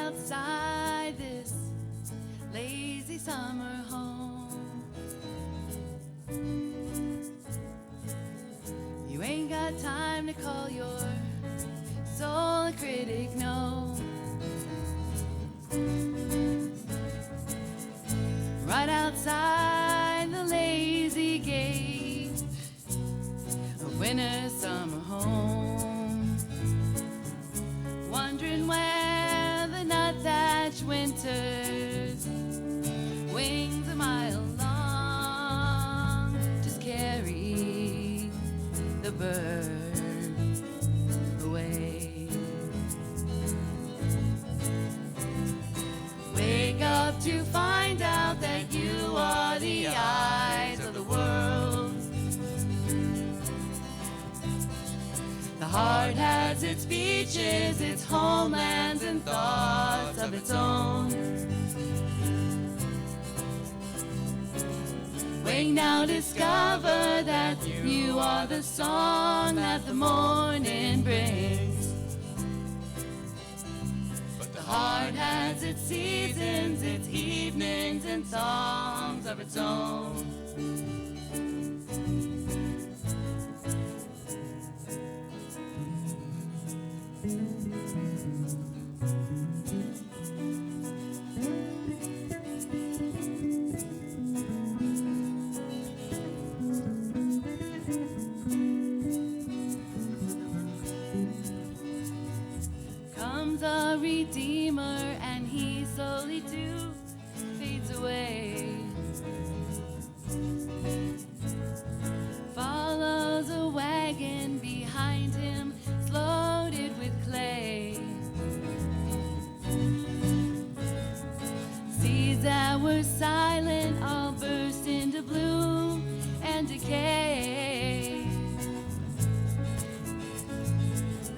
outside this lazy summer home. You ain't got time to call your soul a critic, no. Right outside the lazy gate, a winter summer home, wondering where the nut-thatch winters, wings a mile long, just carry the bird away. Wake up to find out that you are the eyes of the world. The heart has its beaches, its homelands, and thoughts of its own. Wake now, discover that you are the song that the morning brings. But the heart has its seasons, its evenings, and songs of its own. Comes a redeemer and he slowly too fades away. Follows a wagon behind him, it's loaded with clay. Seeds that were silent all burst into bloom and decay.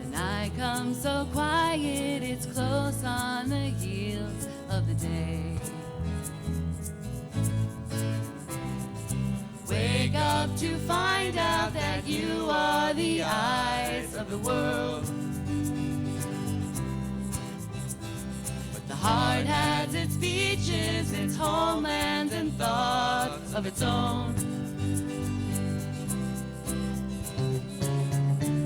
The night comes so quiet, it's close on the heels of the day. Wake up to find out that you are the eyes of the world. But the heart has its beaches, its homelands, and thoughts of its own.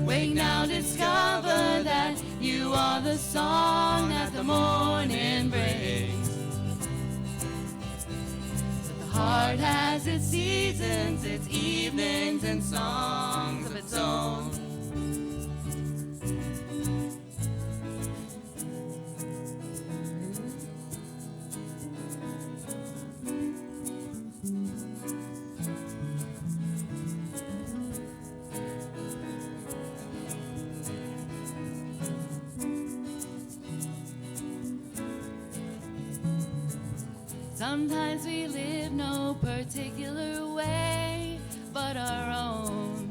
Wake now, discover that you are the song that the morning brings. The heart has its seasons, its evenings, and songs of its own. Sometimes we live no particular way but our own.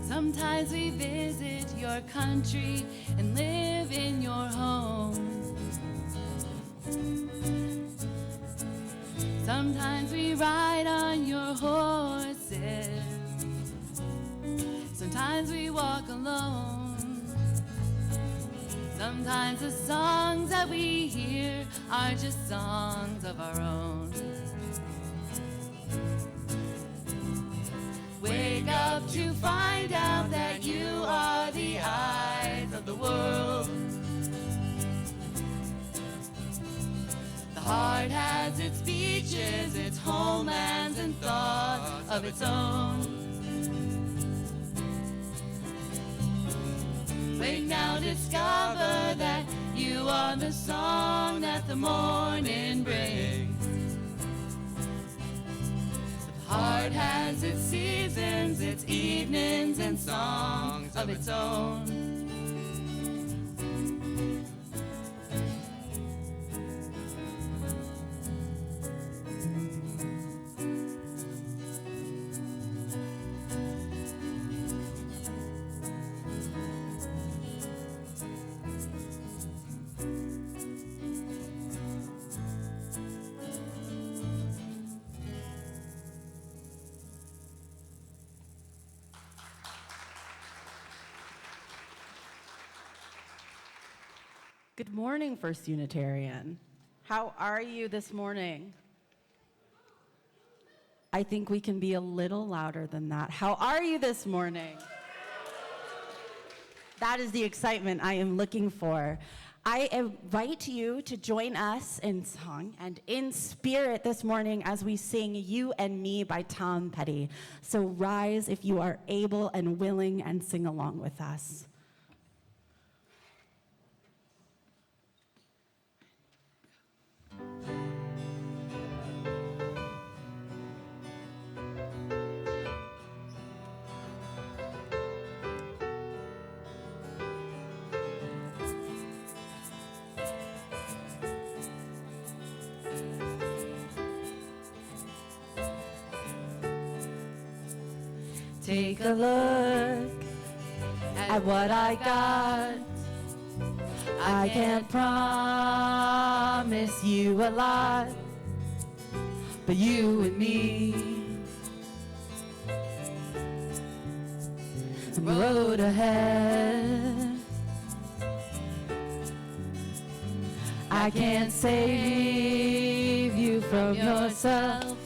Sometimes we visit your country and live in your home. Sometimes we ride on your horses. Sometimes we walk alone. Sometimes the songs that we hear are just songs of our own. Wake up to find out that you are the eyes of the world. The heart has its beaches, its homelands, and thoughts of its own. Wake now, discover that you are the song that the morning brings. The heart has its seasons, its evenings, and songs of its own. Good morning, First Unitarian. How are you this morning? I think we can be a little louder than that. How are you this morning? That is the excitement I am looking for. I invite you to join us in song and in spirit this morning as we sing You and Me by Tom Petty. So rise if you are able and willing and sing along with us. Take a look at what I got. I can't promise you a lot, but you and me, the road ahead. I can't save you from yourself.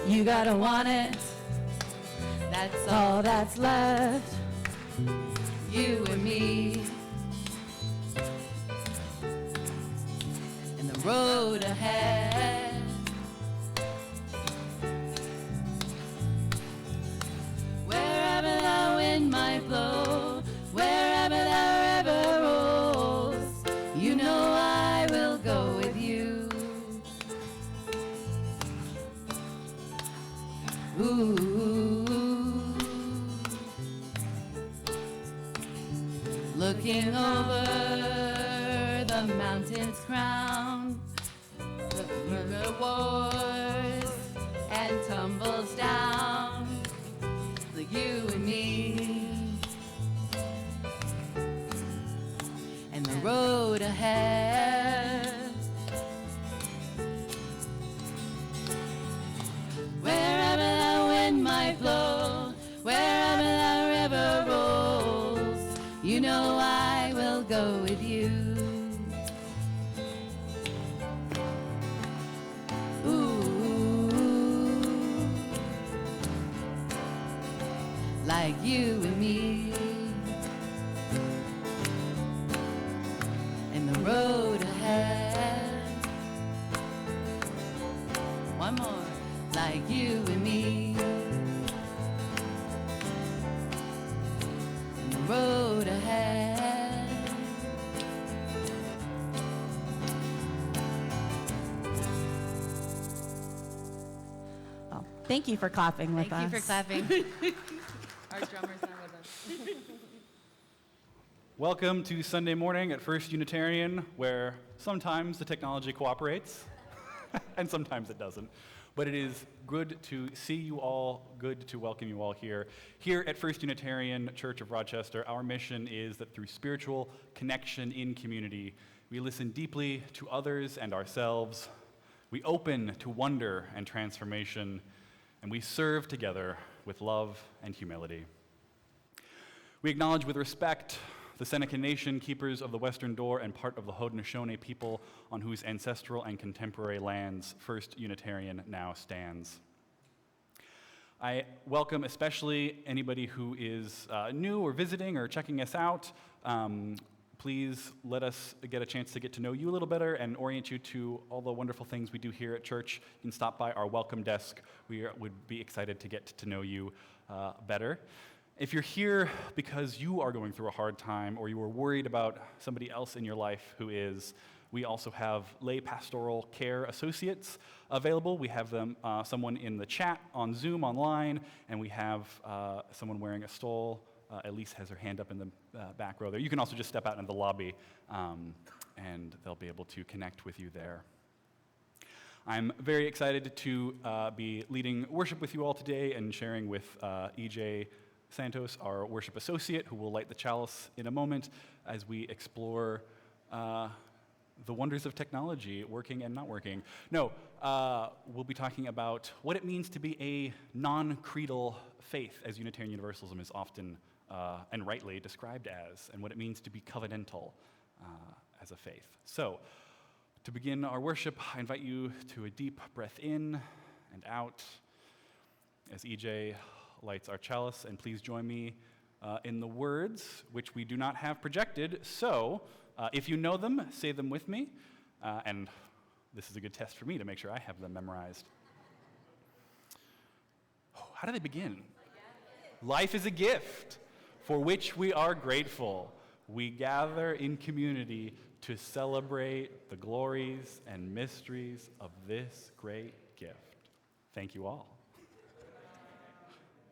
You gotta want it. That's all that's left, you and me, and the road ahead. Wherever the wind might blow, wherever the river rolls, you know I will go with you. Ooh. Looking over the mountain's crown, the river wars and tumbles down, like you and me, and the road ahead. Wherever the wind might blow, wherever the river rolls, you know I will go with you. Ooh, like you and me, and the road ahead. One more, like you and me. Road ahead. Well, thank you for clapping with us. Thank you for clapping. Our drummer's not with us. Welcome to Sunday morning at First Unitarian, where sometimes the technology cooperates and sometimes it doesn't. But it is good to see you all, good to welcome you all here. Here at First Unitarian Church of Rochester, our mission is that through spiritual connection in community, we listen deeply to others and ourselves, we open to wonder and transformation, and we serve together with love and humility. We acknowledge with respect the Seneca Nation, keepers of the Western Door, and part of the Haudenosaunee people on whose ancestral and contemporary lands First Unitarian now stands. I welcome especially anybody who is new or visiting or checking us out. Please let us get a chance to get to know you a little better and orient you to all the wonderful things we do here at church. You can stop by our welcome desk. We would be excited to get to know you better. If you're here because you are going through a hard time or you are worried about somebody else in your life who is, we also have lay pastoral care associates available. We have them, someone in the chat on Zoom online, and we have someone wearing a stole. Elise has her hand up in the back row there. You can also just step out in the lobby, and they'll be able to connect with you there. I'm very excited to be leading worship with you all today and sharing with EJ Santos, our worship associate, who will light the chalice in a moment as we explore the wonders of technology, working and not working. No, we'll be talking about what it means to be a non-creedal faith, as Unitarian Universalism is often and rightly described as, and what it means to be covenantal. as a faith. So, to begin our worship, I invite you to a deep breath in and out as EJ lights our chalice, and please join me in the words, which we do not have projected. So, if you know them, say them with me, and this is a good test for me to make sure I have them memorized. Oh, how do they begin? Life is a gift for which we are grateful. We gather in community to celebrate the glories and mysteries of this great gift. Thank you all.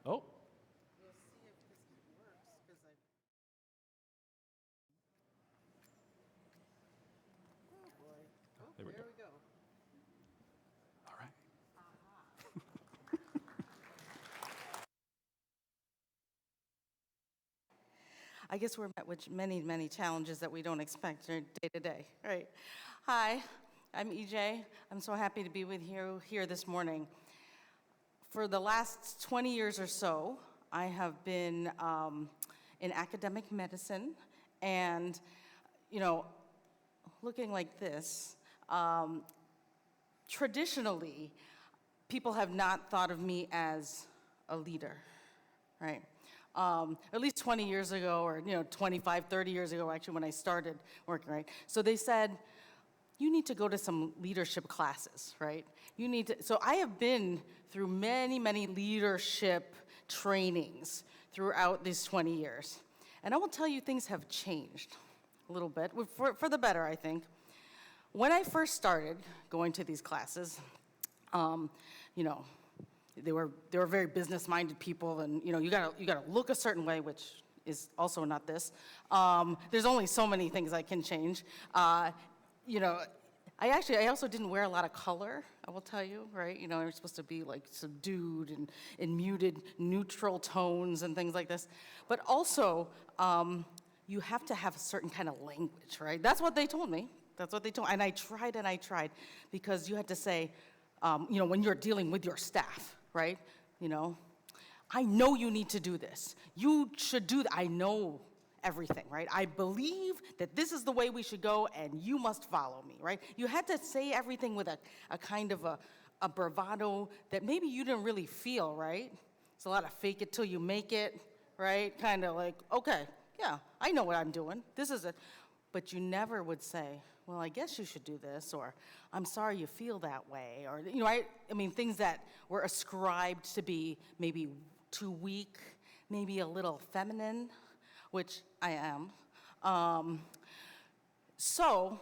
Oh. There we go. All right. I guess we're met with many, many challenges that we don't expect day to day. Right. Hi, I'm EJ. I'm so happy to be with you here this morning. For the last 20 years or so, I have been in academic medicine, and, looking like this, traditionally, people have not thought of me as a leader, right? At least 20 years ago, or 25, 30 years ago, actually, when I started working, right? So they said, you need to go to some leadership classes, right? So I have been through many, many leadership trainings throughout these 20 years. And I will tell you, things have changed a little bit, for the better, I think. When I first started going to these classes, they were very business-minded people, and you gotta look a certain way, which is also not this. There's only so many things I can change. I also didn't wear a lot of color, I will tell you, right? You're supposed to be like subdued and in muted, neutral tones and things like this. But also, you have to have a certain kind of language, right? That's what they told me. And I tried, because you had to say, when you're dealing with your staff, right? I know you need to do this. You should do that. I know everything, right? I believe that this is the way we should go, and you must follow me, right? You had to say everything with a kind of a bravado that maybe you didn't really feel, right? It's a lot of fake it till you make it, right? Kind of like, okay, yeah, I know what I'm doing. This is it. But you never would say, well, I guess you should do this, or I'm sorry you feel that way, or, things that were ascribed to be maybe too weak, maybe a little feminine, which I am. So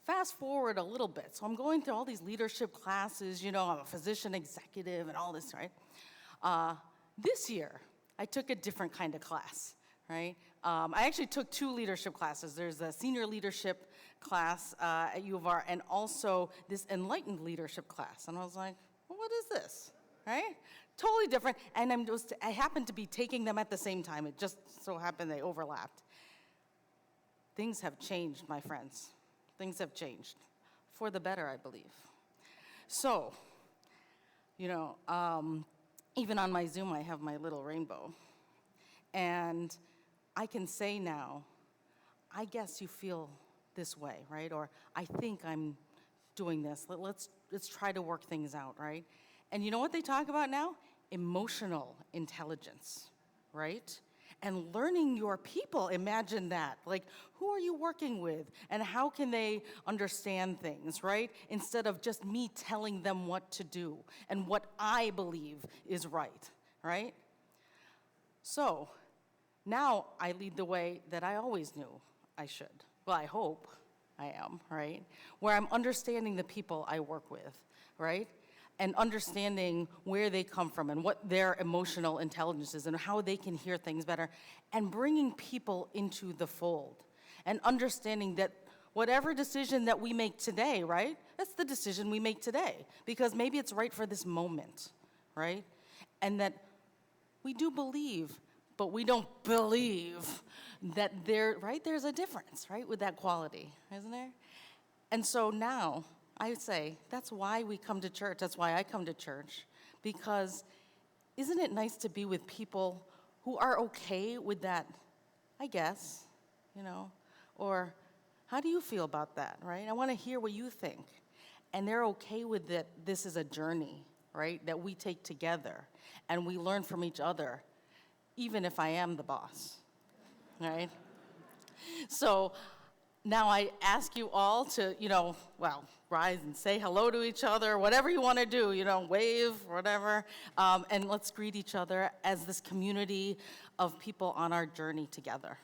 fast forward a little bit. So I'm going through all these leadership classes, I'm a physician executive and all this, right? This year, I took a different kind of class, right? I actually took 2 leadership classes. There's a senior leadership class at U of R, and also this enlightened leadership class. And I was like, well, what is this, right? Totally different. And I happened to be taking them at the same time. It just so happened they overlapped. Things have changed, my friends. Things have changed. For the better, I believe. So, even on my Zoom, I have my little rainbow. And I can say now, I guess you feel this way, right? Or I think I'm doing this. Let's try to work things out, right? And you know what they talk about now? Emotional intelligence, right? And learning your people, imagine that. Like, who are you working with? And how can they understand things, right? Instead of just me telling them what to do and what I believe is right, right? So, now I lead the way that I always knew I should. Well, I hope I am, right? Where I'm understanding the people I work with, right? And understanding where they come from and what their emotional intelligence is and how they can hear things better, and bringing people into the fold and understanding that whatever decision that we make today, right? That's the decision we make today, because maybe it's right for this moment, right? And that we do believe, but we don't believe that there's a difference, right, with that quality, isn't there? And so now, I say, that's why we come to church. That's why I come to church, because isn't it nice to be with people who are okay with that, I guess, Or how do you feel about that, right? I want to hear what you think. And they're okay with that. This is a journey, right, that we take together and we learn from each other, even if I am the boss, right? So now I ask you all to, rise and say hello to each other, whatever you want to do, wave, whatever, and let's greet each other as this community of people on our journey together.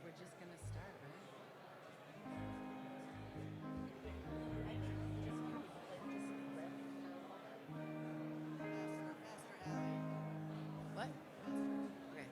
We're just gonna start, right? What? Okay.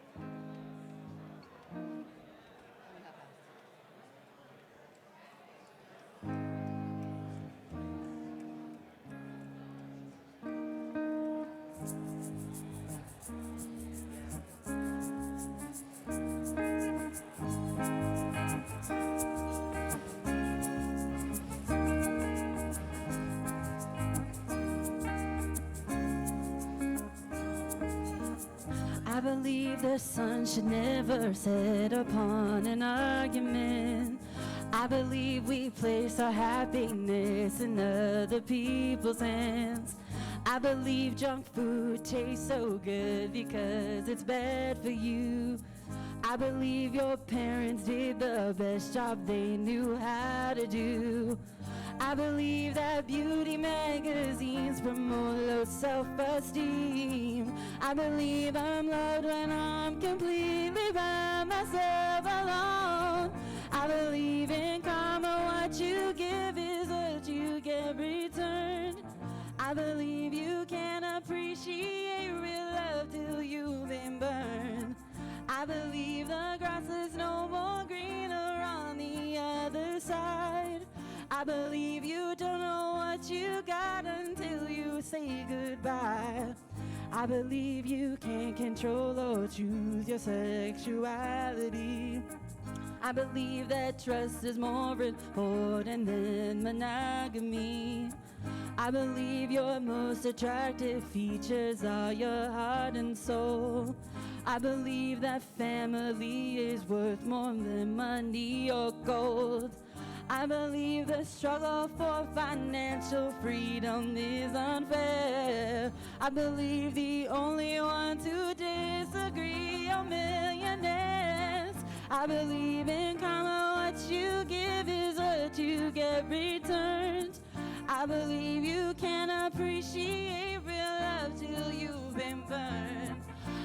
I believe the sun should never set upon an argument. I believe we place our happiness in other people's hands. I believe junk food tastes so good because it's bad for you. I believe your parents did the best job they knew how to do. I believe that beauty magazines promote low self-esteem. I believe I'm loved when I'm completely by myself alone. I believe in karma, what you give is what you get returned. I believe you can appreciate real love till you've been burned. I believe the grass is no more greener on the other side. I believe you don't know what you got until you say goodbye. I believe you can't control or choose your sexuality. I believe that trust is more important than monogamy. I believe your most attractive features are your heart and soul. I believe that family is worth more than money or gold. I believe the struggle for financial freedom is unfair. I believe the only ones who disagree are millionaires. I believe in karma, what you give is what you get returned. I believe you can appreciate real love till you've been burned.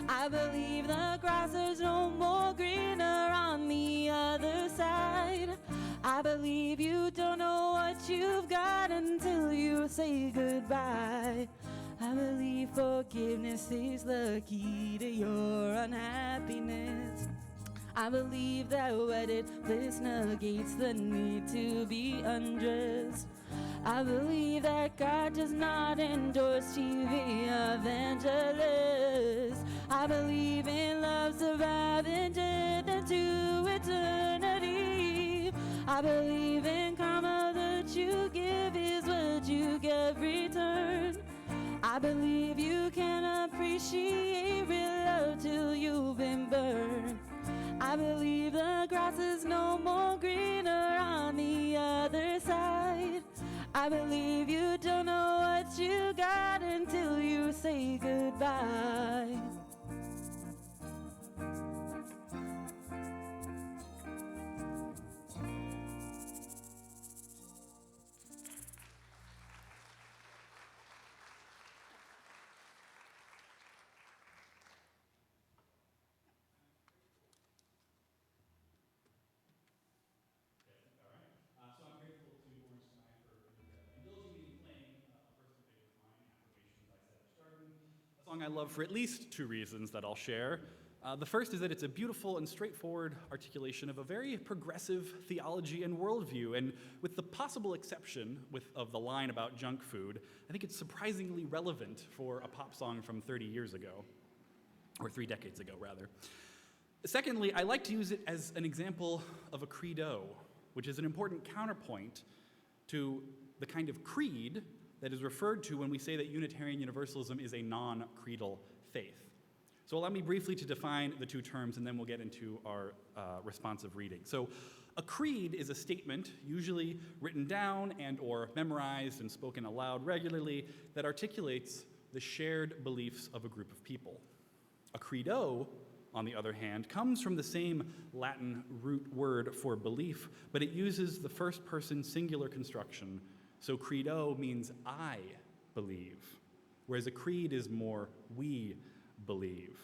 I believe the grass is no more greener on the other side. I believe you don't know what you've got until you say goodbye. I believe forgiveness is the key to your unhappiness. I believe that wedded bliss negates the need to be undressed. I believe that God does not endorse TV evangelists. I believe in love surviving death into eternity. I believe in karma, that you give is what you get returned. I believe you can appreciate real love till you've been burned. I believe the grass is no more greener on the other side. I believe you don't know what you got until you say goodbye. So I'm grateful to Orange Tine for indulging me in playing a personal favorite of mine, Affirmation, as I said at starting. A song I love for at least two reasons that I'll share. The first is that it's a beautiful and straightforward articulation of a very progressive theology and worldview, and with the possible exception of the line about junk food, I think it's surprisingly relevant for a pop song from 30 years ago, or 3 decades ago, rather. Secondly, I like to use it as an example of a credo, which is an important counterpoint to the kind of creed that is referred to when we say that Unitarian Universalism is a non-creedal faith. So allow me briefly to define the two terms, and then we'll get into our responsive reading. So a creed is a statement, usually written down and or memorized and spoken aloud regularly, that articulates the shared beliefs of a group of people. A credo, on the other hand, comes from the same Latin root word for belief, but it uses the first-person singular construction. So credo means I believe, whereas a creed is more we believe.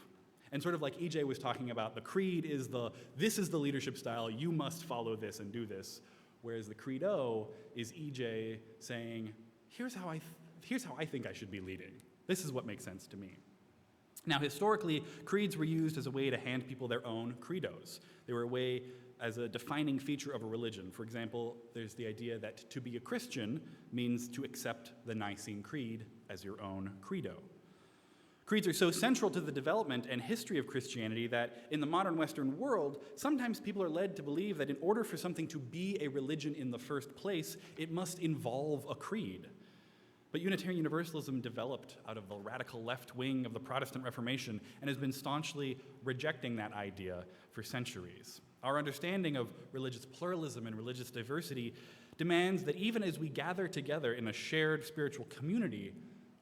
And sort of like EJ was talking about, the creed is this is the leadership style, you must follow this and do this, whereas the credo is EJ saying, here's how I think I should be leading. This is what makes sense to me. Now, historically, creeds were used as a way to hand people their own credos. They were a way as a defining feature of a religion. For example, there's the idea that to be a Christian means to accept the Nicene Creed as your own credo. Creeds are so central to the development and history of Christianity that in the modern Western world, sometimes people are led to believe that in order for something to be a religion in the first place, it must involve a creed. But Unitarian Universalism developed out of the radical left wing of the Protestant Reformation and has been staunchly rejecting that idea for centuries. Our understanding of religious pluralism and religious diversity demands that even as we gather together in a shared spiritual community,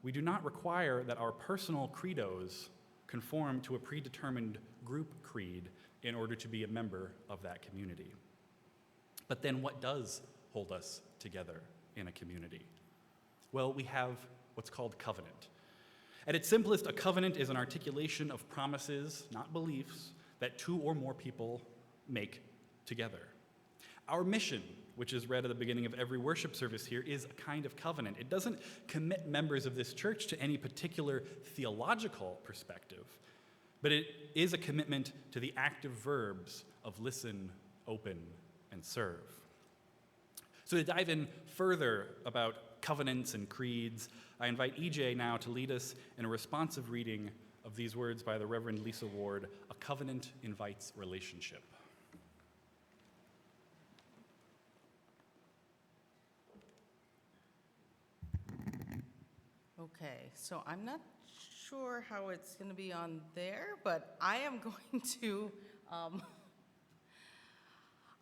we do not require that our personal credos conform to a predetermined group creed in order to be a member of that community. But then what does hold us together in a community? Well, we have what's called covenant. At its simplest, a covenant is an articulation of promises, not beliefs, that two or more people make together. Our mission, which is read at the beginning of every worship service here, is a kind of covenant. It doesn't commit members of this church to any particular theological perspective, but it is a commitment to the active verbs of listen, open, and serve. So to dive in further about covenants and creeds, I invite EJ now to lead us in a responsive reading of these words by the Reverend Lisa Ward, "A Covenant Invites Relationship." Okay, so I'm not sure how it's going to be on there, but I am going to,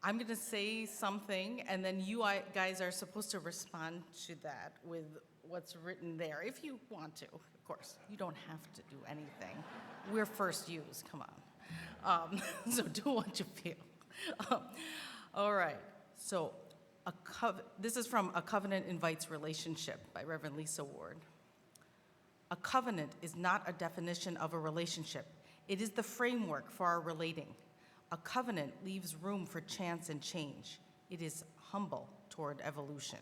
I'm going to say something, and then you guys are supposed to respond to that with what's written there, if you want to, of course. You don't have to do anything. We're first use, come on. So do what you feel. All right, so this is from A Covenant Invites Relationship by Reverend Lisa Ward. A covenant is not a definition of a relationship. It is the framework for our relating. A covenant leaves room for chance and change. It is humble toward evolution.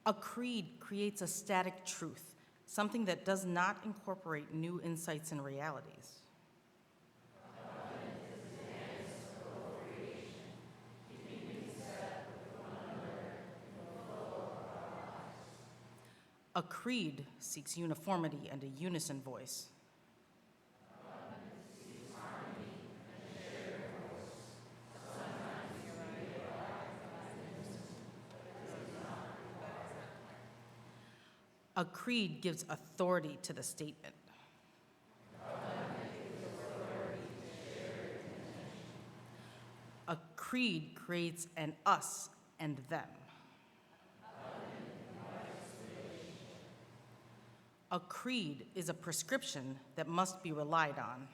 A creed creates a static truth, something that does not incorporate new insights and realities. A creed seeks uniformity and a unison voice. A creed gives authority to the statement. A creed creates an us and them. A creed is a prescription that must be relied on.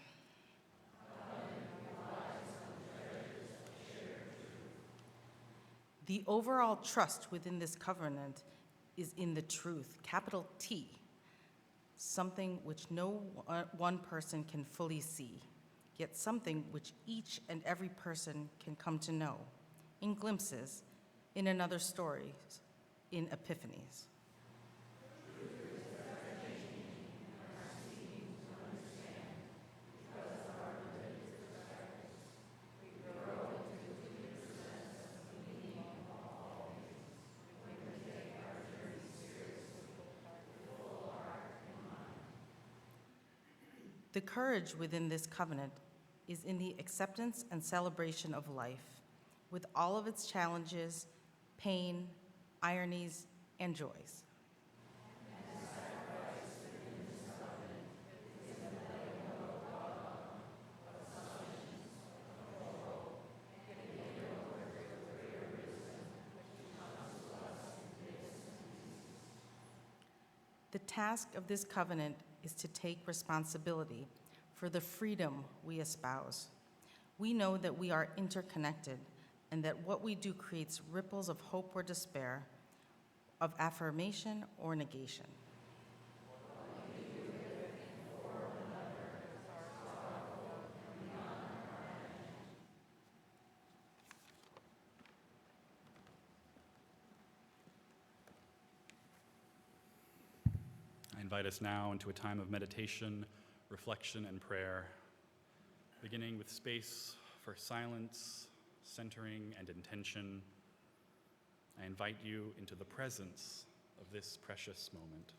The overall trust within this covenant is in the truth, capital T, something which no one person can fully see, yet something which each and every person can come to know, in glimpses, in another story, in epiphanies. The courage within this covenant is in the acceptance and celebration of life, with all of its challenges, pain, ironies, and joys. The task of this covenant is to take responsibility for the freedom we espouse. We know that we are interconnected and that what we do creates ripples of hope or despair, of affirmation or negation. I invite us now into a time of meditation, reflection, and prayer, beginning with space for silence, centering, and intention. I invite you into the presence of this precious moment.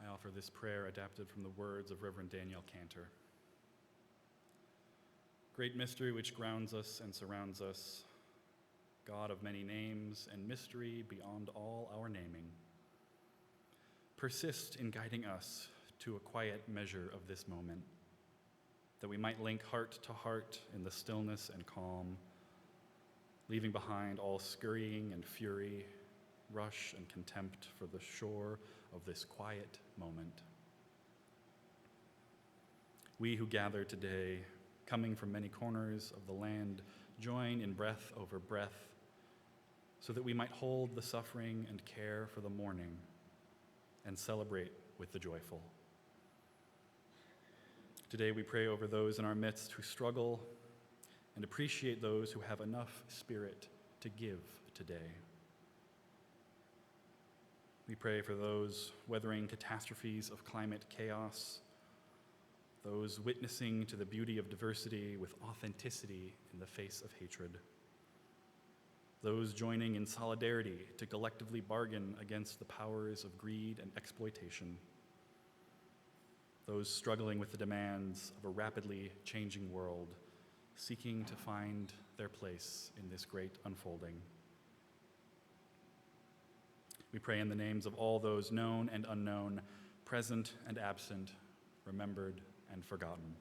I offer this prayer adapted from the words of Reverend Daniel Cantor. Great mystery which grounds us and surrounds us, God of many names and mystery beyond all our naming, persist in guiding us to a quiet measure of this moment, that we might link heart to heart in the stillness and calm, leaving behind all scurrying and fury, rush and contempt for the shore of this quiet moment. We who gather today, coming from many corners of the land, join in breath over breath, so that we might hold the suffering and care for the mourning and celebrate with the joyful. Today we pray over those in our midst who struggle and appreciate those who have enough spirit to give today. We pray for those weathering catastrophes of climate chaos, those witnessing to the beauty of diversity with authenticity in the face of hatred, those joining in solidarity to collectively bargain against the powers of greed and exploitation, those struggling with the demands of a rapidly changing world, seeking to find their place in this great unfolding. We pray in the names of all those known and unknown, present and absent, remembered and forgotten.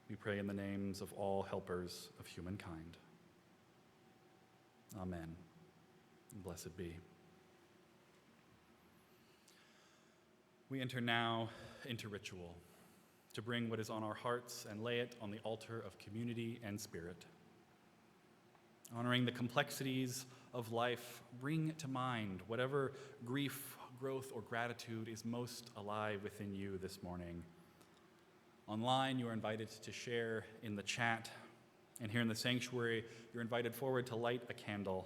We pray in the names of all helpers of humankind. Amen. And blessed be. We enter now into ritual to bring what is on our hearts and lay it on the altar of community and spirit. Honoring the complexities of life, bring to mind whatever grief, growth, or gratitude is most alive within you this morning. Online, you are invited to share in the chat, and here in the sanctuary, you're invited forward to light a candle.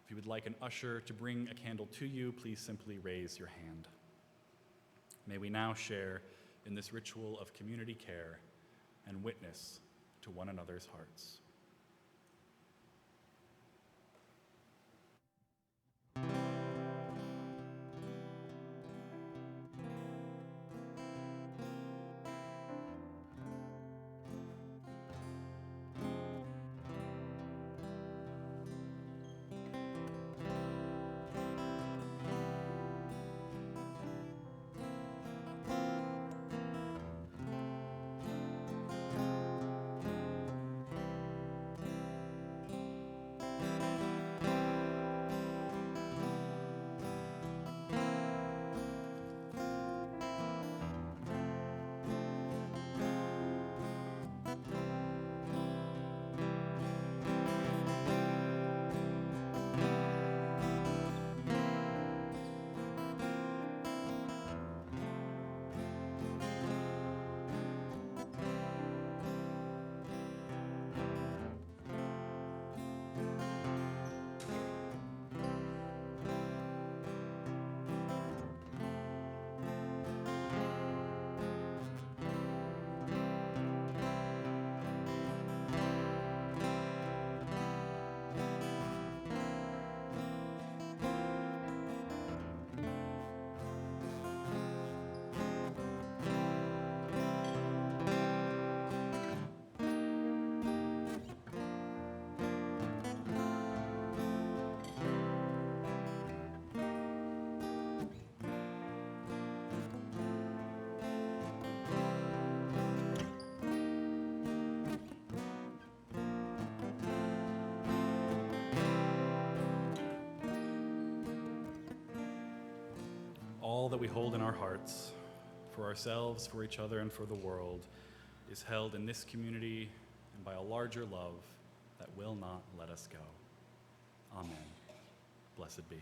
If you would like an usher to bring a candle to you, please simply raise your hand. May we now share in this ritual of community care and witness to one another's hearts. All that we hold in our hearts, for ourselves, for each other, and for the world, is held in this community and by a larger love that will not let us go. Amen. Blessed be.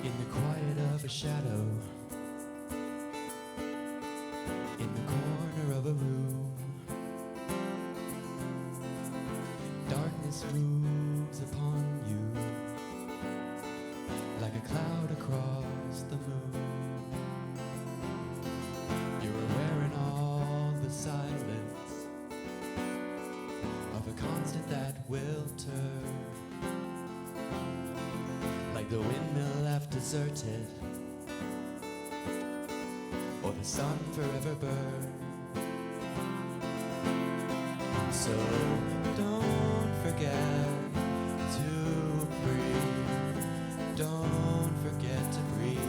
In the quiet of a shadow, in the corner of a room, darkness moves upon you like a cloud across the moon. You're aware in all the silence of a constant that will turn, like the windmill left deserted, or the sun forever burn. So don't forget to breathe. Don't forget to breathe.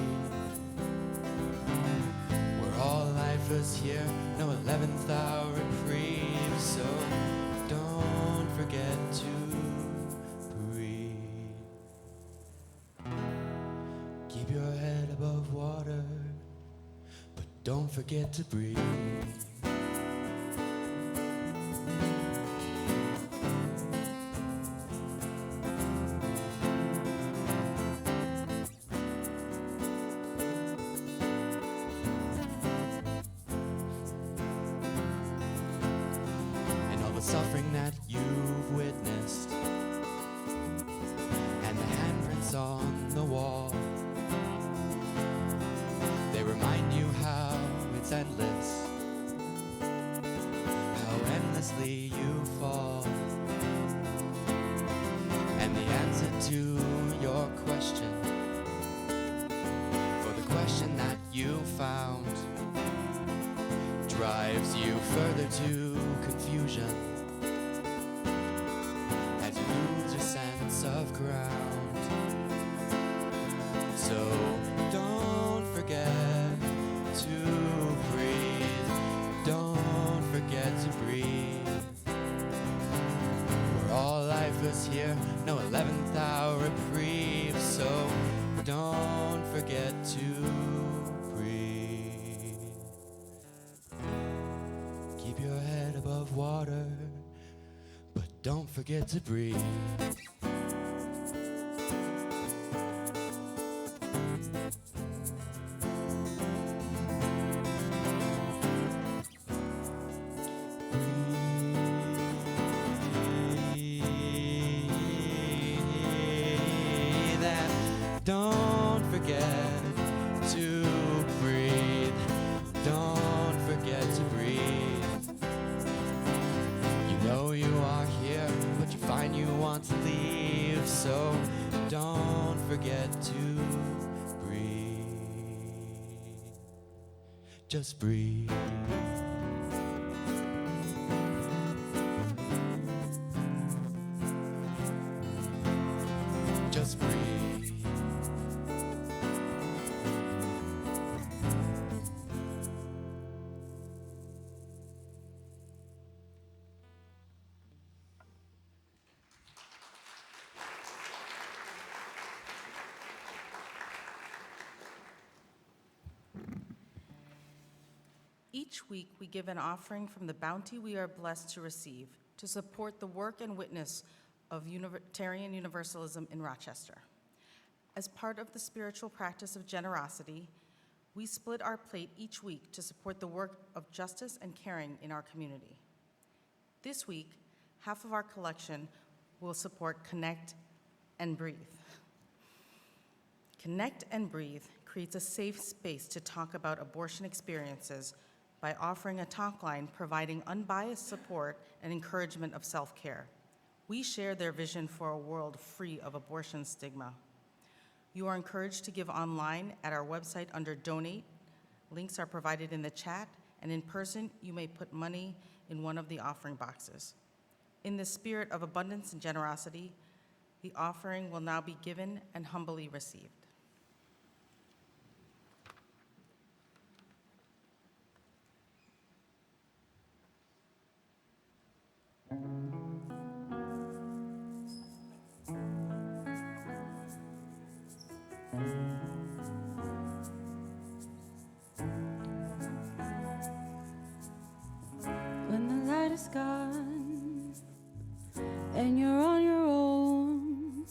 We're all lifers here, no 11th hour reprieve. So don't forget to breathe. Keep your head above water, but don't forget to breathe. Suffering that you've witnessed, and the handprints on the wall, they remind you how it's endless, how endlessly you fall. And the answer to your question, for the question that you found, drives you further to confusion. Of ground. So don't forget to breathe. Don't forget to breathe. We're all lifers here, no 11th hour reprieve. So don't forget to breathe. Keep your head above water, but don't forget to breathe. Don't forget to breathe. Don't forget to breathe. You know you are here, but you find you want to leave. So don't forget to breathe. Just breathe. Just breathe. Each week, we give an offering from the bounty we are blessed to receive to support the work and witness of Unitarian Universalism in Rochester. As part of the spiritual practice of generosity, we split our plate each week to support the work of justice and caring in our community. This week, half of our collection will support Connect and Breathe. Connect and Breathe creates a safe space to talk about abortion experiences by offering a talk line providing unbiased support and encouragement of self-care. We share their vision for a world free of abortion stigma. You are encouraged to give online at our website under Donate. Links are provided in the chat, and in person, you may put money in one of the offering boxes. In the spirit of abundance and generosity, the offering will now be given and humbly received. When the light is gone and you're on your own,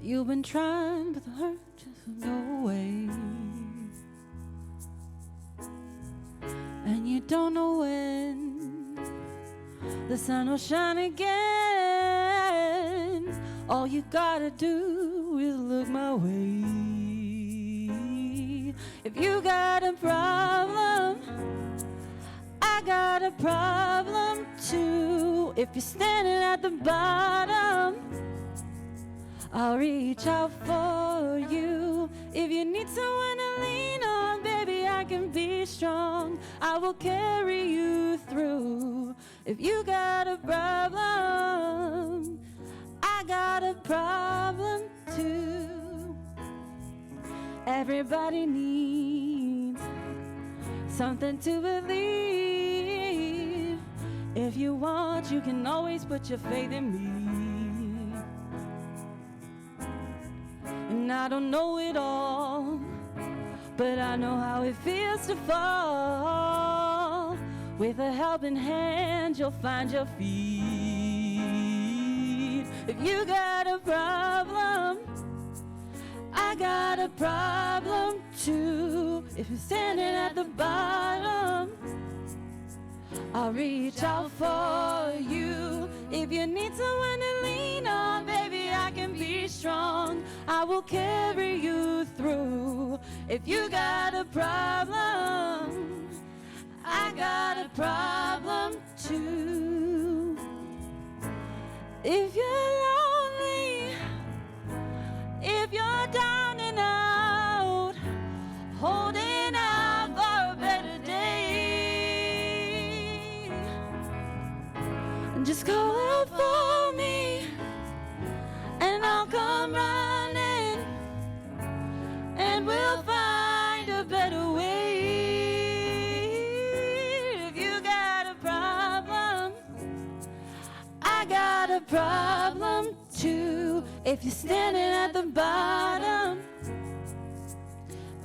you've been trying, but the hurt just won't go away. And you don't know when the sun will shine again. All you gotta do is look my way. If you got a problem, I got a problem too. If you're standing at the bottom, I'll reach out for you. If you need someone to lean on, baby, I can be strong. I will carry you through. If you got a problem, I got a problem too. Everybody needs something to believe. If you want, you can always put your faith in me. And I don't know it all, but I know how it feels to fall. With a helping hand, you'll find your feet. If you got a problem, I got a problem too. If you're standing at the bottom, I'll reach out for you. If you need someone to lean on, baby, I can be strong. I will carry you through. If you got a problem, I got a problem too. If you're lonely, if you're down and out, holding out for a better day, just call out for me and I'll come running and we'll find a better way. If you got a problem, I got a problem too. If you're standing at the bottom,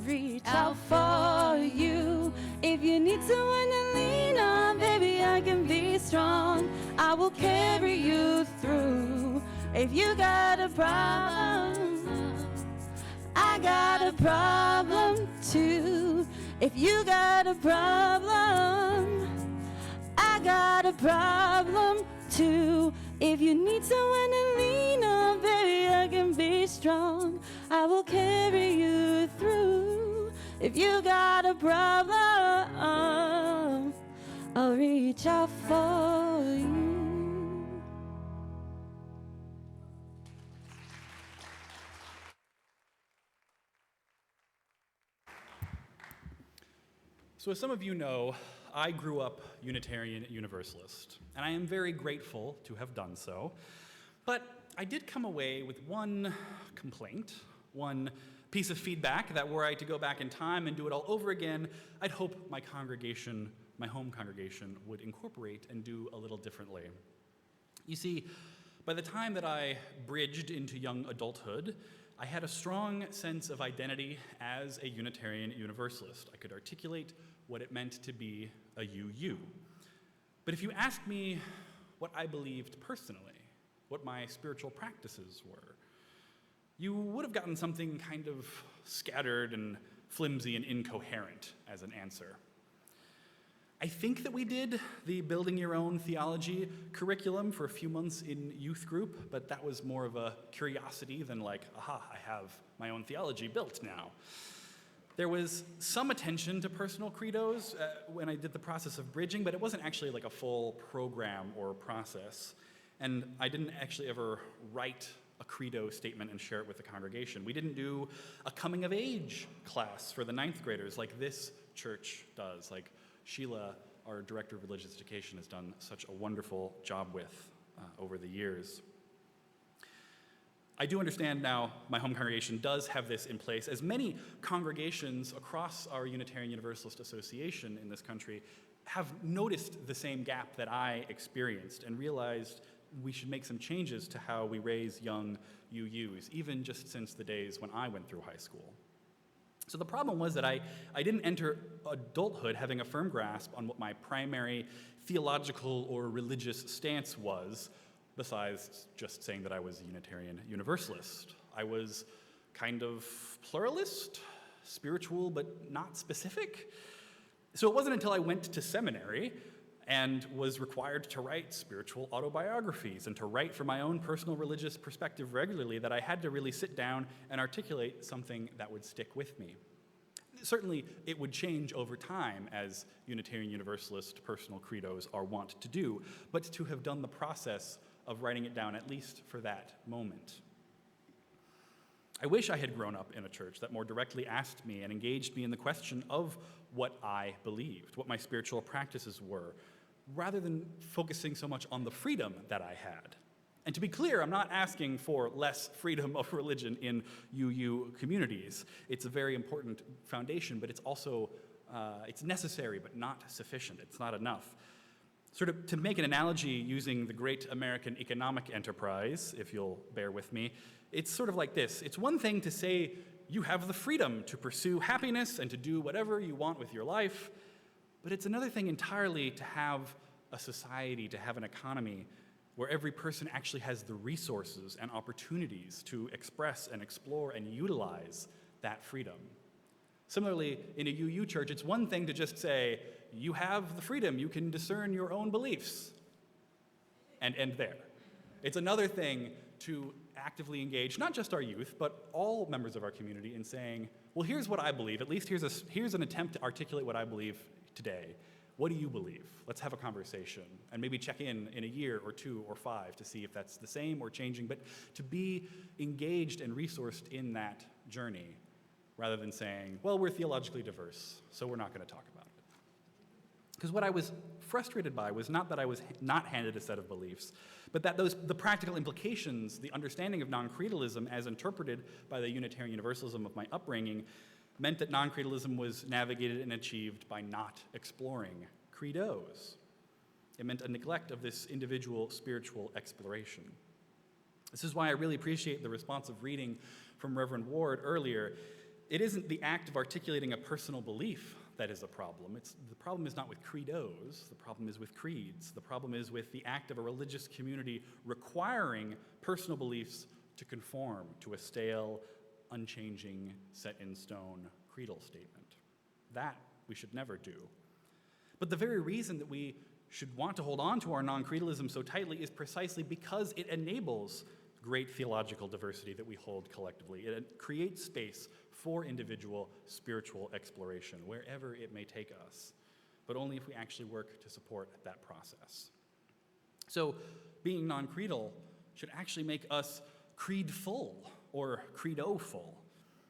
reach out for you. If you need someone to lean on, baby, I can be strong. I will carry you through. If you got a problem, I got a problem too. If you got a problem, I got a problem too. If you need someone to lean on, baby, I can be strong. I will carry you through. If you got a problem, I'll reach out for you. So as some of you know, I grew up Unitarian Universalist, and I am very grateful to have done so. But I did come away with one complaint, one piece of feedback that were I to go back in time and do it all over again, I'd hope my congregation, my home congregation, would incorporate and do a little differently. You see, by the time that I bridged into young adulthood, I had a strong sense of identity as a Unitarian Universalist. I could articulate what it meant to be a UU. But if you asked me what I believed personally, what my spiritual practices were, you would have gotten something kind of scattered and flimsy and incoherent as an answer. I think that we did the Building Your Own Theology curriculum for a few months in youth group, but that was more of a curiosity than like, aha, I have my own theology built now. There was some attention to personal credos when I did the process of bridging, but it wasn't actually like a full program or process. And I didn't actually ever write a credo statement and share it with the congregation. We didn't do a coming of age class for the 9th graders like this church does, like Sheila, our director of religious education, has done such a wonderful job with over the years. I do understand now my home congregation does have this in place, as many congregations across our Unitarian Universalist Association in this country have noticed the same gap that I experienced and realized we should make some changes to how we raise young UUs, even just since the days when I went through high school. So the problem was that I didn't enter adulthood having a firm grasp on what my primary theological or religious stance was, besides just saying that I was a Unitarian Universalist. I was kind of pluralist, spiritual, but not specific. So it wasn't until I went to seminary and was required to write spiritual autobiographies and to write from my own personal religious perspective regularly that I had to really sit down and articulate something that would stick with me. Certainly, it would change over time, as Unitarian Universalist personal credos are wont to do, but to have done the process of writing it down, at least for that moment. I wish I had grown up in a church that more directly asked me and engaged me in the question of what I believed, what my spiritual practices were, rather than focusing so much on the freedom that I had. And to be clear, I'm not asking for less freedom of religion in UU communities. It's a very important foundation, but it's also, it's necessary but not sufficient. It's not enough. Sort of to make an analogy using the great American economic enterprise, if you'll bear with me, it's sort of like this. It's one thing to say you have the freedom to pursue happiness and to do whatever you want with your life, but it's another thing entirely to have a society, to have an economy where every person actually has the resources and opportunities to express and explore and utilize that freedom. Similarly, in a UU church, it's one thing to just say, you have the freedom, you can discern your own beliefs, and end there. It's another thing to actively engage, not just our youth, but all members of our community in saying, well, here's what I believe, at least here's an attempt to articulate what I believe today. What do you believe? Let's have a conversation, and maybe check in a year or 2 or 5 to see if that's the same or changing, but to be engaged and resourced in that journey, rather than saying, well, we're theologically diverse, so we're not going to talk about it. Because what I was frustrated by was not that I was not handed a set of beliefs, but that the practical implications, the understanding of non-creedalism as interpreted by the Unitarian Universalism of my upbringing, meant that non-creedalism was navigated and achieved by not exploring credos. It meant a neglect of this individual spiritual exploration. This is why I really appreciate the responsive reading from Reverend Ward earlier. It isn't the act of articulating a personal belief that is a problem. The problem is not with credos, the problem is with creeds. The problem is with the act of a religious community requiring personal beliefs to conform to a stale, unchanging, set-in-stone creedal statement. That we should never do. But the very reason that we should want to hold on to our non-creedalism so tightly is precisely because it enables great theological diversity that we hold collectively. It creates space for individual spiritual exploration, wherever it may take us, but only if we actually work to support that process. So being non-creedal should actually make us creedful or credo-ful.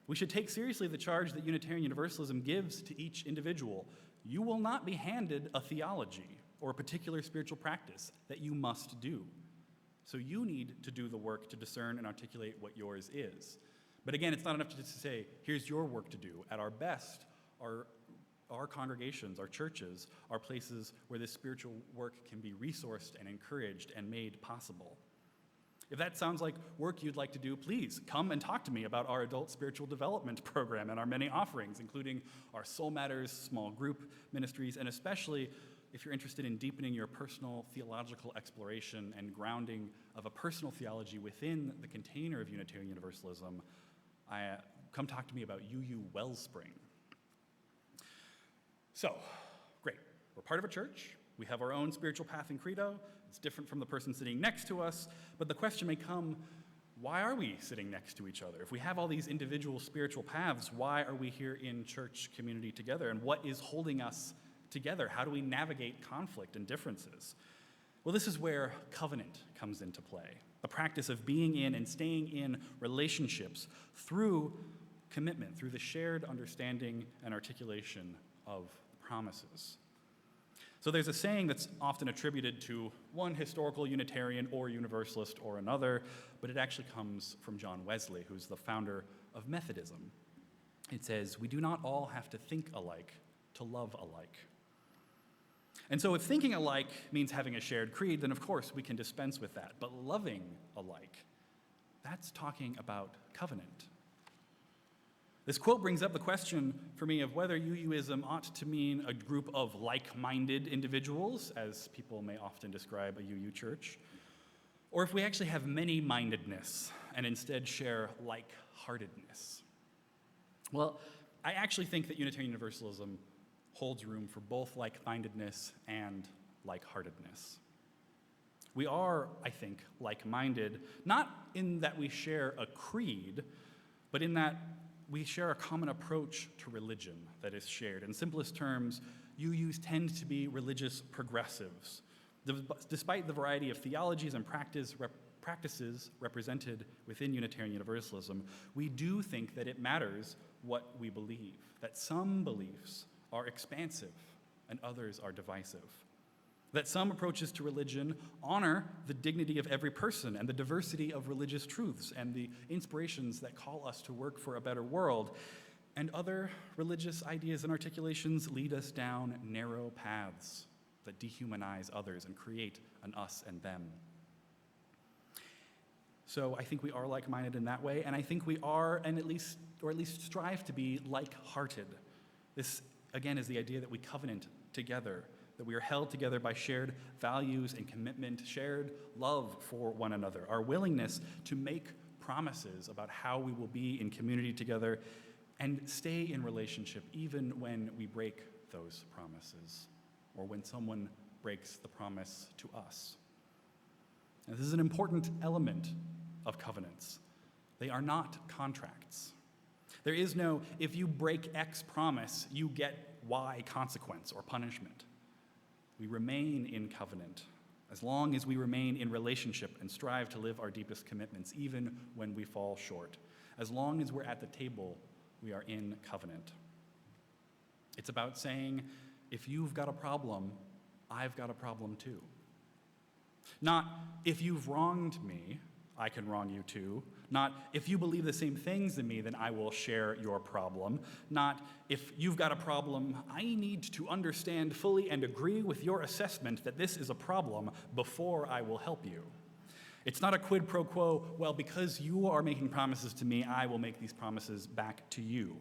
We should take seriously the charge that Unitarian Universalism gives to each individual. You will not be handed a theology or a particular spiritual practice that you must do. So you need to do the work to discern and articulate what yours is. But again, it's not enough to just say, here's your work to do. At our best, our congregations, our churches, are places where this spiritual work can be resourced and encouraged and made possible. If that sounds like work you'd like to do, please come and talk to me about our adult spiritual development program and our many offerings, including our Soul Matters small group ministries, and especially if you're interested in deepening your personal theological exploration and grounding of a personal theology within the container of Unitarian Universalism, come talk to me about UU Wellspring. So, great. We're part of a church. We have our own spiritual path and credo. It's different from the person sitting next to us, but the question may come, why are we sitting next to each other? If we have all these individual spiritual paths, why are we here in church community together? And what is holding us together? How do we navigate conflict and differences? Well, this is where covenant comes into play, a practice of being in and staying in relationships through commitment, through the shared understanding and articulation of promises. So there's a saying that's often attributed to one historical Unitarian or Universalist or another, but it actually comes from John Wesley, who's the founder of Methodism. It says, "We do not all have to think alike to love alike." And so if thinking alike means having a shared creed, then of course we can dispense with that. But loving alike, that's talking about covenant. This quote brings up the question for me of whether UUism ought to mean a group of like-minded individuals, as people may often describe a UU church, or if we actually have many-mindedness and instead share like-heartedness. Well, I actually think that Unitarian Universalism holds room for both like-mindedness and like-heartedness. We are, I think, like-minded, not in that we share a creed, but in that we share a common approach to religion that is shared. In simplest terms, UUs tend to be religious progressives. Despite the variety of theologies and practices represented within Unitarian Universalism, we do think that it matters what we believe, that some beliefs are expansive and others are divisive, that some approaches to religion honor the dignity of every person and the diversity of religious truths and the inspirations that call us to work for a better world, and other religious ideas and articulations lead us down narrow paths that dehumanize others and create an us and them. So I think we are like-minded in that way, and I think we are, and at least strive to be like-hearted. This, again, is the idea that we covenant together, that we are held together by shared values and commitment, shared love for one another, our willingness to make promises about how we will be in community together and stay in relationship even when we break those promises or when someone breaks the promise to us. Now, this is an important element of covenants. They are not contracts. There is no, if you break X promise, you get Y consequence or punishment. We remain in covenant as long as we remain in relationship and strive to live our deepest commitments, even when we fall short. As long as we're at the table, we are in covenant. It's about saying, if you've got a problem, I've got a problem too. Not, if you've wronged me, I can wrong you too. Not, if you believe the same things as me, then I will share your problem. Not, if you've got a problem, I need to understand fully and agree with your assessment that this is a problem before I will help you. It's not a quid pro quo, well, because you are making promises to me, I will make these promises back to you.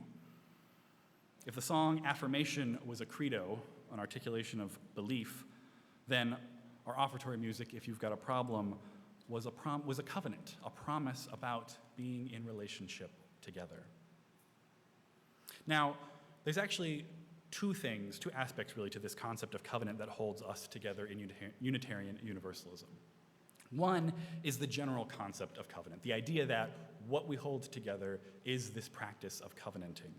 If the song Affirmation was a credo, an articulation of belief, then our offertory music, If You've Got a Problem, was a covenant, a promise about being in relationship together. Now, there's actually two aspects really to this concept of covenant that holds us together in Unitarian Universalism. One is the general concept of covenant, the idea that what we hold together is this practice of covenanting.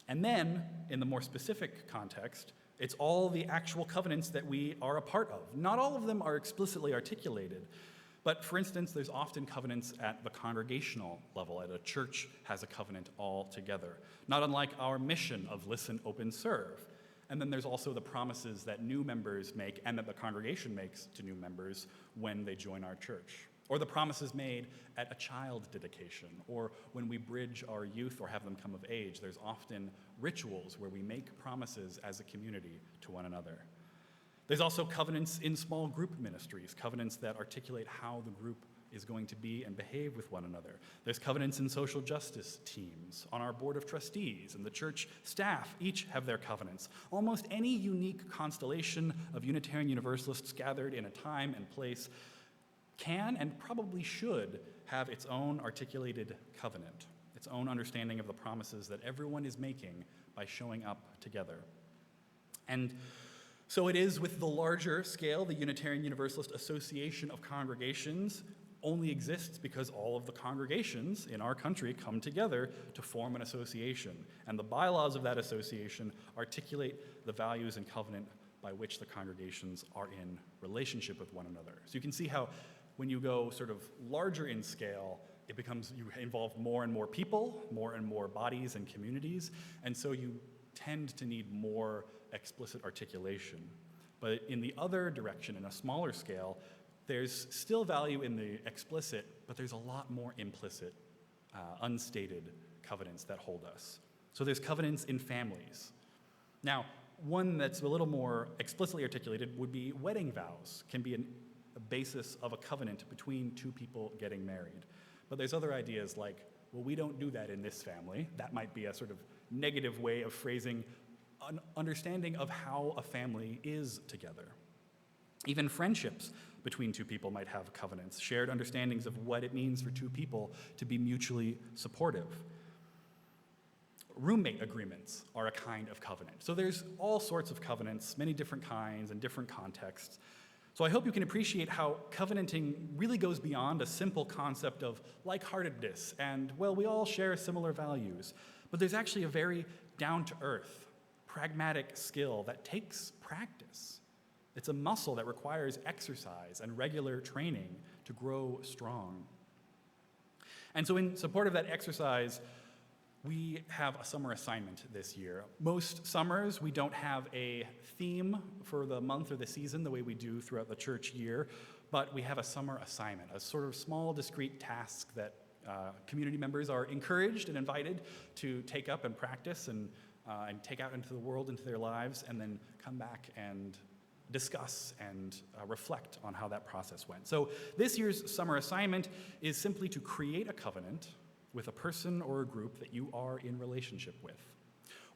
And then, in the more specific context, it's all the actual covenants that we are a part of. Not all of them are explicitly articulated, but for instance, there's often covenants at the congregational level. At a church has a covenant all together, not unlike our mission of listen, open, serve. And then there's also the promises that new members make and that the congregation makes to new members when they join our church. Or the promises made at a child dedication, or when we bridge our youth or have them come of age. There's often rituals where we make promises as a community to one another. There's also covenants in small group ministries, covenants that articulate how the group is going to be and behave with one another. There's covenants in social justice teams, on our board of trustees, and the church staff each have their covenants. Almost any unique constellation of Unitarian Universalists gathered in a time and place can and probably should have its own articulated covenant, its own understanding of the promises that everyone is making by showing up together. And so it is with the larger scale, the Unitarian Universalist Association of Congregations only exists because all of the congregations in our country come together to form an association. And the bylaws of that association articulate the values and covenant by which the congregations are in relationship with one another. So you can see how when you go sort of larger in scale, it becomes, you involve more and more people, more and more bodies and communities, and so you tend to need more explicit articulation. But in the other direction, in a smaller scale, there's still value in the explicit, but there's a lot more implicit, unstated covenants that hold us. So there's covenants in families. Now, one that's a little more explicitly articulated would be wedding vows, can be a basis of a covenant between two people getting married. But there's other ideas like, well, we don't do that in this family. That might be a sort of negative way of phrasing an understanding of how a family is together. Even friendships between two people might have covenants, shared understandings of what it means for two people to be mutually supportive. Roommate agreements are a kind of covenant. So there's all sorts of covenants, many different kinds and different contexts. So I hope you can appreciate how covenanting really goes beyond a simple concept of like-heartedness and, well, we all share similar values. But there's actually a very down-to-earth, pragmatic skill that takes practice. It's a muscle that requires exercise and regular training to to grow strong. And so in support of that exercise, we have a summer assignment this year. Most summers, we don't have a theme for the month or the season the way we do throughout the church year, but we have a summer assignment, a sort of small, discrete task that community members are encouraged and invited to take up and practice and take out into the world, into their lives, and then come back and discuss and reflect on how that process went. So this year's summer assignment is simply to create a covenant with a person or a group that you are in relationship with.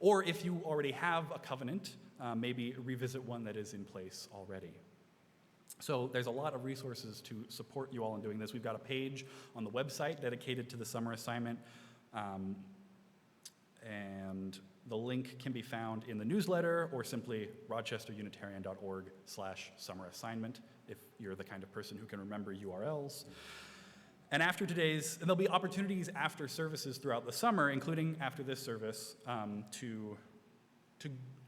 Or if you already have a covenant, maybe revisit one that is in place already. So there's a lot of resources to support you all in doing this. We've got a page on the website dedicated to the summer assignment, and the link can be found in the newsletter or simply rochesterunitarian.org/summer assignment if you're the kind of person who can remember URLs. And after today's, and there'll be opportunities after services throughout the summer, including after this service, to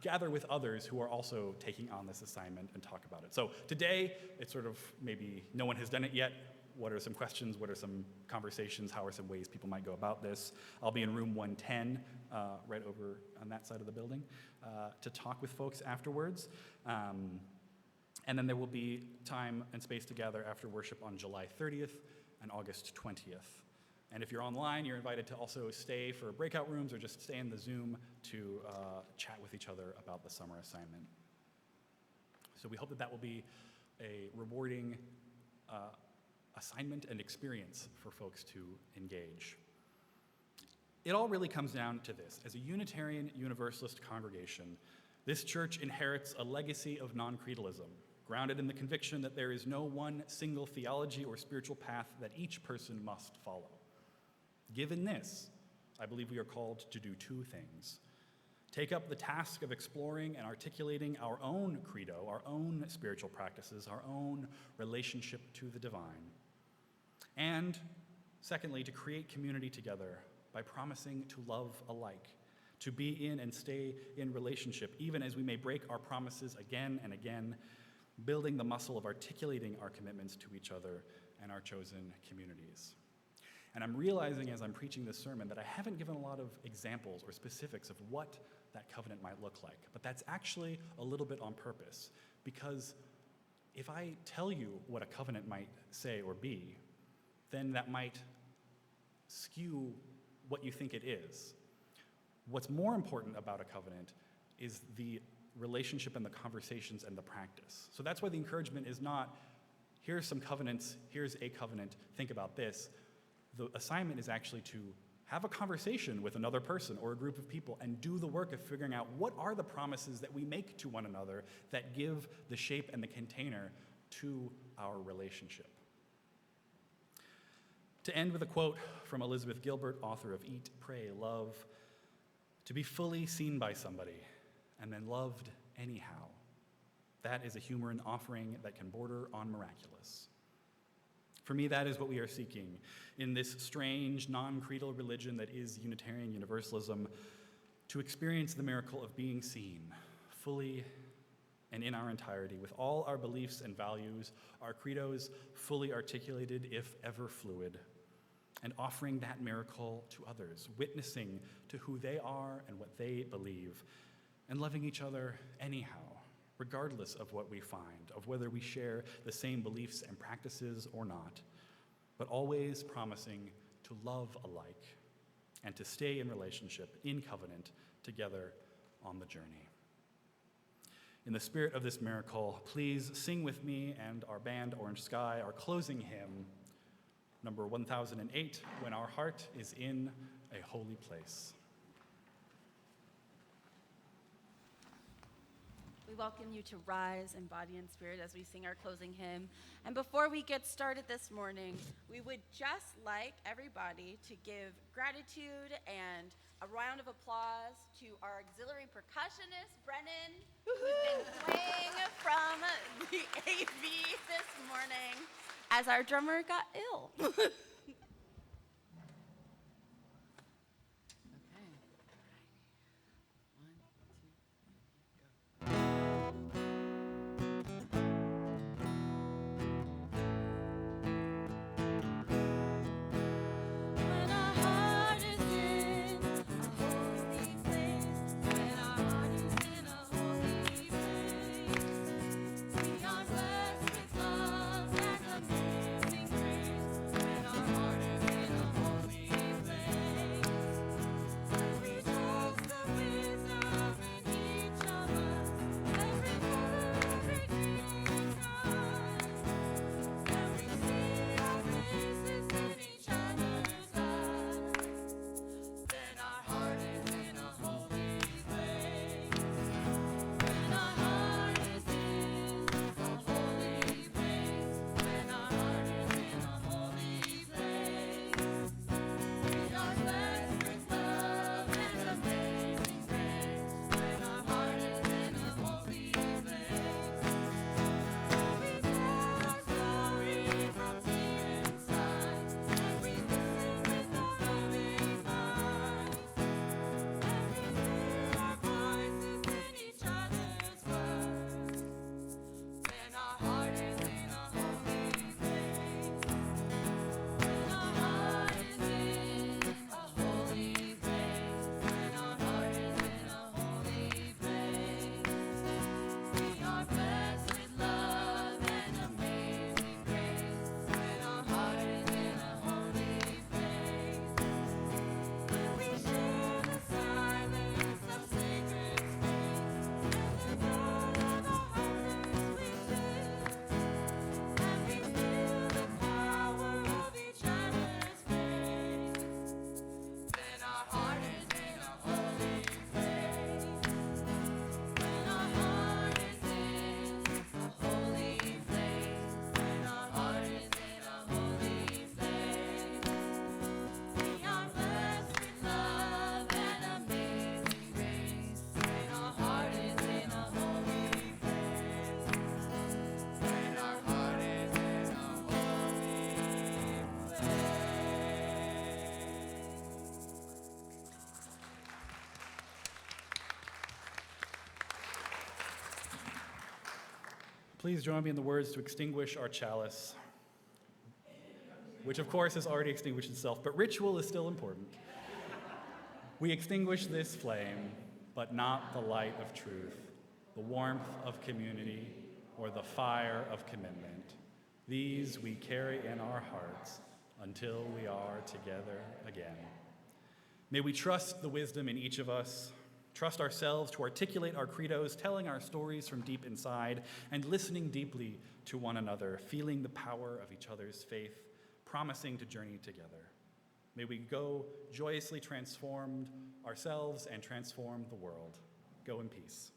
gather with others who are also taking on this assignment and talk about it. So today, it's sort of maybe no one has done it yet. What are some questions? What are some conversations? How are some ways people might go about this? I'll be in room 110, right over on that side of the building, to talk with folks afterwards. And then there will be time and space to gather after worship on July 30th and August 20th. And if you're online, you're invited to also stay for breakout rooms or just stay in the Zoom to chat with each other about the summer assignment. So we hope that that will be a rewarding assignment and experience for folks to engage. It all really comes down to this. As a Unitarian Universalist congregation, this church inherits a legacy of non-creedalism, grounded in the conviction that there is no one single theology or spiritual path that each person must follow. Given this, I believe we are called to do two things. Take up the task of exploring and articulating our own credo, our own spiritual practices, our own relationship to the divine. And secondly, to create community together by promising to love alike, to be in and stay in relationship, even as we may break our promises again and again, building the muscle of articulating our commitments to each other and our chosen communities. And I'm realizing as I'm preaching this sermon that I haven't given a lot of examples or specifics of what that covenant might look like, but that's actually a little bit on purpose, because if I tell you what a covenant might say or be, then that might skew what you think it is. What's more important about a covenant is the relationship and the conversations and the practice. So that's why the encouragement is not, here's some covenants, here's a covenant, think about this. The assignment is actually to have a conversation with another person or a group of people and do the work of figuring out what are the promises that we make to one another that give the shape and the container to our relationship. To end with a quote from Elizabeth Gilbert, author of Eat, Pray, Love, to be fully seen by somebody and then loved anyhow, that is a humor and offering that can border on miraculous. For me, that is what we are seeking in this strange, non-creedal religion that is Unitarian Universalism, to experience the miracle of being seen fully and in our entirety, with all our beliefs and values, our credos fully articulated, if ever fluid, and offering that miracle to others, witnessing to who they are and what they believe, and loving each other anyhow, regardless of what we find, of whether we share the same beliefs and practices or not, but always promising to love alike and to stay in relationship, in covenant, together on the journey. In the spirit of this miracle, please sing with me and our band, Orange Sky, our closing hymn, number 1008, When Our Heart is in a Holy Place. We welcome you to rise in body and spirit as we sing our closing hymn. And before we get started this morning, we would just like everybody to give gratitude and a round of applause to our auxiliary percussionist, Brennan, who's been playing from the AV this morning as our drummer got ill. Please join me in the words to extinguish our chalice, which of course has already extinguished itself, but ritual is still important. We extinguish this flame, but not the light of truth, the warmth of community, or the fire of commitment. These we carry in our hearts until we are together again. May we trust the wisdom in each of us, trust ourselves to articulate our credos, telling our stories from deep inside, and listening deeply to one another, feeling the power of each other's faith, promising to journey together. May we go joyously transformed ourselves and transform the world. Go in peace.